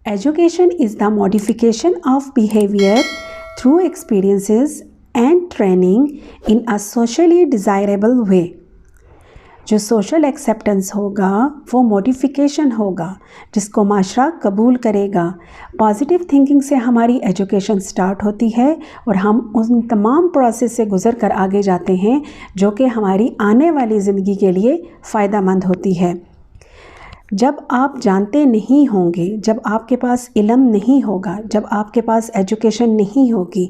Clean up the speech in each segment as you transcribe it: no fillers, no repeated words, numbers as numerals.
Education is the modification of behavior through experiences and training in a socially desirable way. जो social acceptance होगा वो modification होगा जिसको माशरा कबूल करेगा। पॉजिटिव थिंकिंग से हमारी एजुकेशन स्टार्ट होती है और हम उन तमाम प्रोसेस से गुज़र कर आगे जाते हैं जो कि हमारी आने वाली ज़िंदगी के लिए फ़ायदा मंद होती है। जब आप जानते नहीं होंगे, जब आपके पास इल्म नहीं होगा, जब आपके पास एजुकेशन नहीं होगी,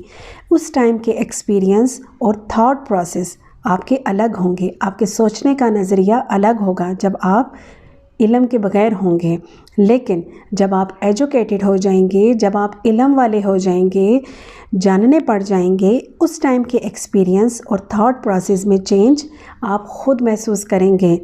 उस टाइम के एक्सपीरियंस और थॉट प्रोसेस आपके अलग होंगे। आपके सोचने का नज़रिया अलग होगा जब आप इल्म के बग़ैर होंगे। लेकिन जब आप एजुकेटेड हो जाएंगे, जब आप इल्म वाले हो जाएंगे, जानने पड़ जाएंगे, उस टाइम के एक्सपीरियंस और थॉट प्रोसेस में चेंज आप ख़ुद महसूस करेंगे।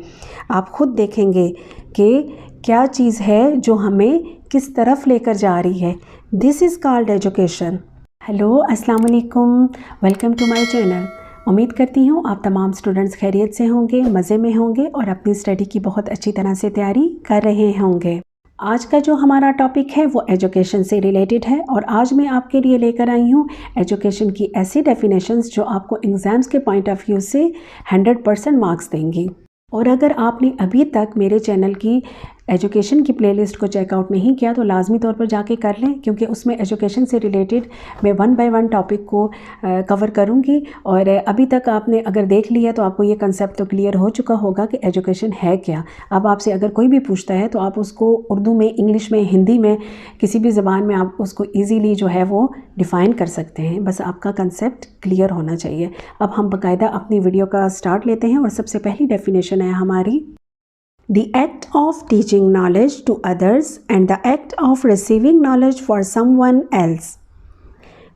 आप ख़ुद देखेंगे कि क्या चीज़ है जो हमें किस तरफ लेकर जा रही है। This is called education. Hello, अस्सलाम वालेकुम, वेलकम टू माय चैनल। उम्मीद करती हूँ आप तमाम स्टूडेंट्स खैरियत से होंगे, मज़े में होंगे और अपनी स्टडी की बहुत अच्छी तरह से तैयारी कर रहे होंगे। आज का जो हमारा टॉपिक है वो एजुकेशन से रिलेटेड है और आज मैं आपके लिए लेकर आई हूँ एजुकेशन की ऐसी डेफिनेशंस जो आपको एग्ज़ाम्स के पॉइंट ऑफ व्यू से 100% मार्क्स देंगी। और अगर आपने अभी तक मेरे चैनल की एजुकेशन की प्लेलिस्ट को चेकआउट नहीं किया तो लाजमी तौर पर जाके कर लें, क्योंकि उसमें एजुकेशन से रिलेटेड मैं 1 बाय 1 टॉपिक को कवर करूँगी। और अभी तक आपने अगर देख लिया तो आपको ये कंसेप्ट तो क्लियर हो चुका होगा कि एजुकेशन है क्या। अब आपसे अगर कोई भी पूछता है तो आप उसको उर्दू में, इंग्लिश में, हिंदी में, किसी भी ज़बान में आप उसको ईज़िली जो है वो डिफ़ाइन कर सकते हैं। बस आपका कंसेप्ट क्लियर होना चाहिए। अब हम बाकायदा अपनी वीडियो का स्टार्ट लेते हैं और सबसे पहली डेफिनेशन है हमारी The act of teaching knowledge to others and the act of receiving knowledge for someone else.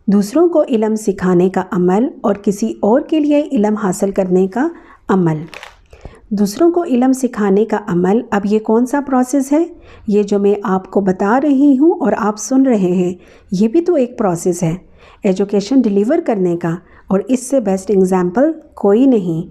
दूसरों को इल्म सिखाने का अमल और किसी और के लिए इल्म हासिल करने का अमल। दूसरों को इल्म सिखाने का अमल, अब ये कौन सा प्रोसेस है? ये जो मैं आपको बता रही हूँ और आप सुन रहे हैं, ये भी तो एक प्रोसेस है एजुकेशन डिलीवर करने का, और इससे बेस्ट एग्ज़ाम्पल कोई नहीं।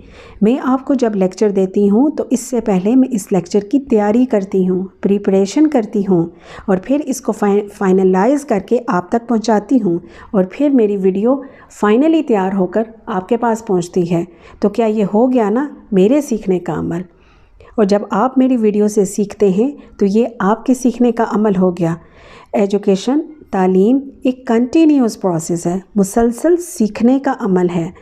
मैं आपको जब लेक्चर देती हूँ तो इससे पहले मैं इस लेक्चर की तैयारी करती हूँ, प्रिपरेशन करती हूँ और फिर इसको फाइनलाइज़ करके आप तक पहुँचाती हूँ और फिर मेरी वीडियो फाइनली तैयार होकर आपके पास पहुँचती है। तो क्या ये हो गया ना मेरे सीखने का अमल? और जब आप मेरी वीडियो से सीखते हैं तो ये आपके सीखने का अमल हो गया। एजुकेशन, तालीम एक कंटिन्यूस प्रोसेस है, मुसलसल सीखने का अमल है।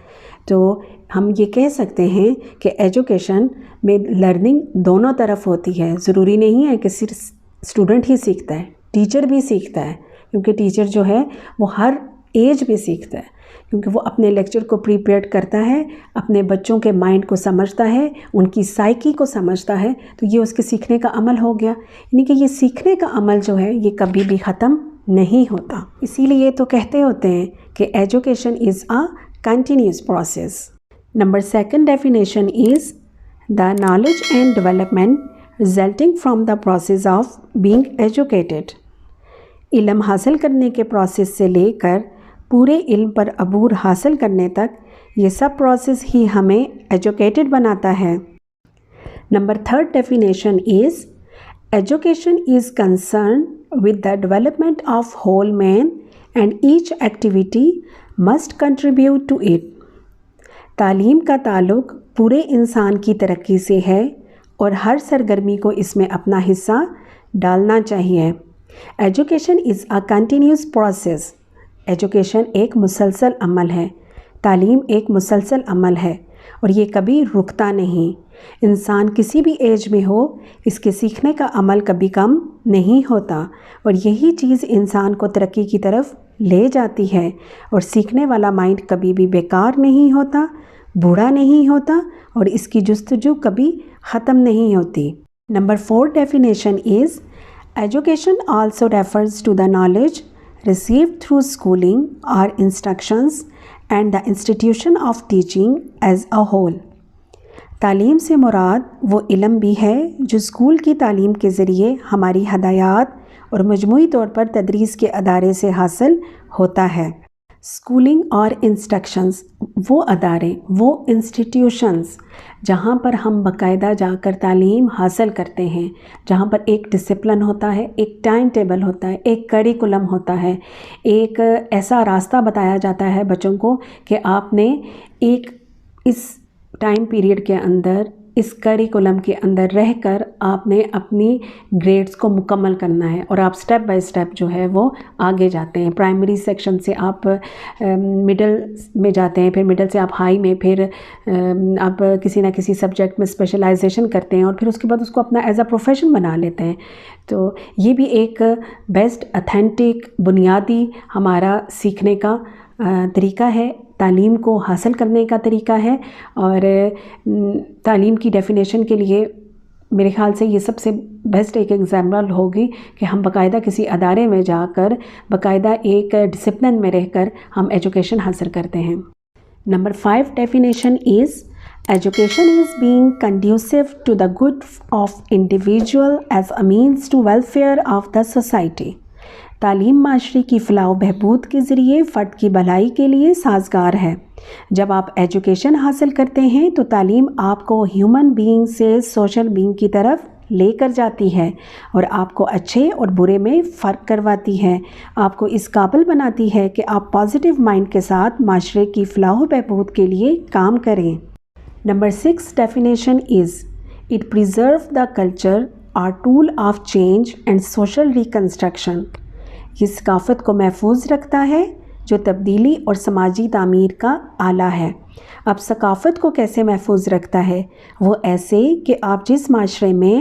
तो हम ये कह सकते हैं कि एजुकेशन में लर्निंग दोनों तरफ होती है। ज़रूरी नहीं है कि सिर्फ स्टूडेंट ही सीखता है, टीचर भी सीखता है, क्योंकि टीचर जो है वो हर एज में सीखता है, क्योंकि वो अपने लेक्चर को प्रिपेयर करता है, अपने बच्चों के माइंड को समझता है, उनकी साइकी को समझता है। तो ये उसके सीखने का अमल हो गया। यानी कि ये सीखने का अमल जो है ये कभी भी ख़त्म नहीं होता। इसीलिए तो कहते होते हैं कि education is a continuous process. Number 2 definition is the knowledge and development resulting from the process of being educated. इल्म हासिल करने के प्रोसेस से लेकर पूरे इल्म पर अबूर हासिल करने तक ये सब प्रोसेस ही हमें एजुकेटेड बनाता है। Number 3 definition is education is concerned with the development of whole man and each activity must contribute to it. तालीम का ताल्लुक़ पूरे इंसान की तरक्की से है और हर सरगर्मी को इसमें अपना हिस्सा डालना चाहिए। Education is a continuous process. Education एक मुसलसल अमल है, तालीम एक मुसलसल अमल है और ये कभी रुकता नहीं। इंसान किसी भी एज में हो, इसके सीखने का अमल कभी कम नहीं होता और यही चीज़ इंसान को तरक्की की तरफ ले जाती है। और सीखने वाला माइंड कभी भी बेकार नहीं होता, बूढ़ा नहीं होता और इसकी जुस्तजू कभी ख़त्म नहीं होती। Number 4 definition is education also refers to the knowledge received through schooling और instructions and the institution of teaching as a whole. तालीम से मुराद वो इल्म भी है जो स्कूल की तालीम के ज़रिए हमारी हदायत और मजमूई तौर पर तदरीस के अदारे से हासिल होता है। اسکولنگ اور انسٹرکشنز، وہ ادارے، وہ انسٹیٹیوشنز جہاں پر ہم باقاعدہ جا کر تعلیم حاصل کرتے ہیں، جہاں پر ایک ڈسپلن ہوتا ہے، ایک ٹائم ٹیبل ہوتا ہے، ایک کریکولم ہوتا ہے، ایک ایسا راستہ بتایا جاتا ہے بچوں کو کہ آپ نے ایک اس ٹائم پیریڈ کے اندر، اس کریکولم کے اندر رہ کر آپ نے اپنی گریڈز کو مکمل کرنا ہے، اور آپ سٹیپ بائی سٹیپ جو ہے وہ آگے جاتے ہیں۔ پرائمری سیکشن سے آپ مڈل میں جاتے ہیں، پھر مڈل سے آپ ہائی میں، پھر آپ کسی نہ کسی سبجیکٹ میں اسپیشلائزیشن کرتے ہیں، اور پھر اس کے بعد اس کو اپنا ایز اے پروفیشن بنا لیتے ہیں۔ تو یہ بھی ایک بیسٹ اتھینٹک بنیادی ہمارا سیکھنے کا طریقہ ہے، تعلیم کو حاصل کرنے کا طریقہ ہے، اور تعلیم کی ڈیفینیشن کے لیے میرے خیال سے یہ سب سے بیسٹ ایک ایگزامپل ہوگی کہ ہم باقاعدہ کسی ادارے میں جا کر باقاعدہ ایک ڈسپلن میں رہ کر ہم ایجوکیشن حاصل کرتے ہیں۔ Number 5 definition is education is being conducive to the good of individual as a means to welfare of the society. تعلیم معاشرے کی فلاح و بہبود کے ذریعے فرد کی بھلائی کے لیے سازگار ہے۔ جب آپ ایجوکیشن حاصل کرتے ہیں تو تعلیم آپ کو ہیومن بینگ سے سوشل بینگ کی طرف لے کر جاتی ہے، اور آپ کو اچھے اور برے میں فرق کرواتی ہے، آپ کو اس قابل بناتی ہے کہ آپ پازیٹیو مائنڈ کے ساتھ معاشرے کی فلاح و بہبود کے لیے کام کریں۔ Number 6 definition is it preserve the culture or tool of change and social reconstruction. یہ ثقافت کو محفوظ رکھتا ہے جو تبدیلی اور سماجی تعمیر کا آلہ ہے۔ اب ثقافت کو کیسے محفوظ رکھتا ہے؟ وہ ایسے کہ آپ جس معاشرے میں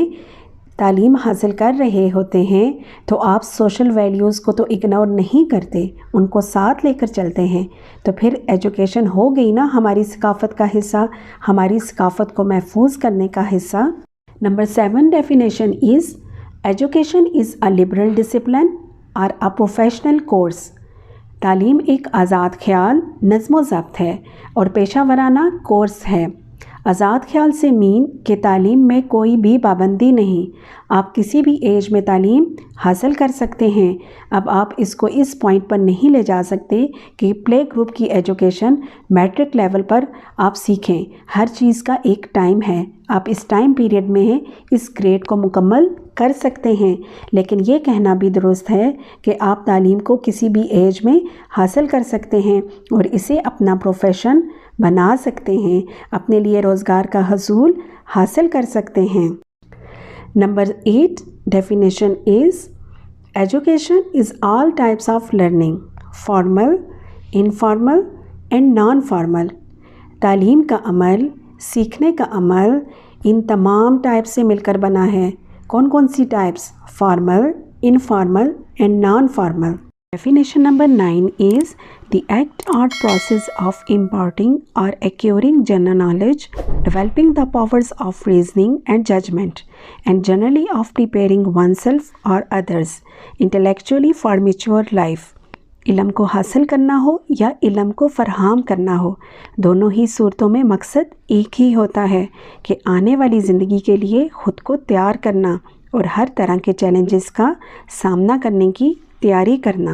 تعلیم حاصل کر رہے ہوتے ہیں تو آپ سوشل ویلیوز کو تو اگنور نہیں کرتے، ان کو ساتھ لے کر چلتے ہیں، تو پھر ایجوکیشن ہو گئی نا ہماری ثقافت کا حصہ، ہماری ثقافت کو محفوظ کرنے کا حصہ۔ Number 7 definition is education is a liberal discipline اور اے پروفیشنل کورس۔ تعلیم ایک آزاد خیال، نظم و ضبط ہے اور پیشہ ورانہ کورس ہے۔ آزاد خیال سے مین کہ تعلیم میں کوئی بھی پابندی نہیں، آپ کسی بھی ایج میں تعلیم حاصل کر سکتے ہیں۔ اب آپ اس کو اس پوائنٹ پر نہیں لے جا سکتے کہ پلے گروپ کی ایجوکیشن میٹرک لیول پر آپ سیکھیں، ہر چیز کا ایک ٹائم ہے، آپ اس ٹائم پیریڈ میں اس گریڈ کو مکمل کر سکتے ہیں، لیکن یہ کہنا بھی درست ہے کہ آپ تعلیم کو کسی بھی ایج میں حاصل کر سکتے ہیں اور اسے اپنا پروفیشن بنا سکتے ہیں، اپنے لیے روزگار کا حصول حاصل کر سکتے ہیں۔ Number 8 definition is education is all types of learning, formal, informal and non formal. تعلیم کا عمل، سیکھنے کا عمل ان تمام ٹائپ سے مل کر بنا ہے۔ کون کون سی types? Formal, informal and non formal. Definition number 9 is the act or process of imparting or acquiring general knowledge, developing the powers of reasoning and judgment, and generally of preparing oneself or others intellectually for mature life. علم کو حاصل کرنا ہو یا علم کو فراہم کرنا ہو، دونوں ہی صورتوں میں مقصد ایک ہی ہوتا ہے کہ آنے والی زندگی کے لیے خود کو تیار کرنا اور ہر طرح کے چیلنجز کا سامنا کرنے کی تیاری کرنا۔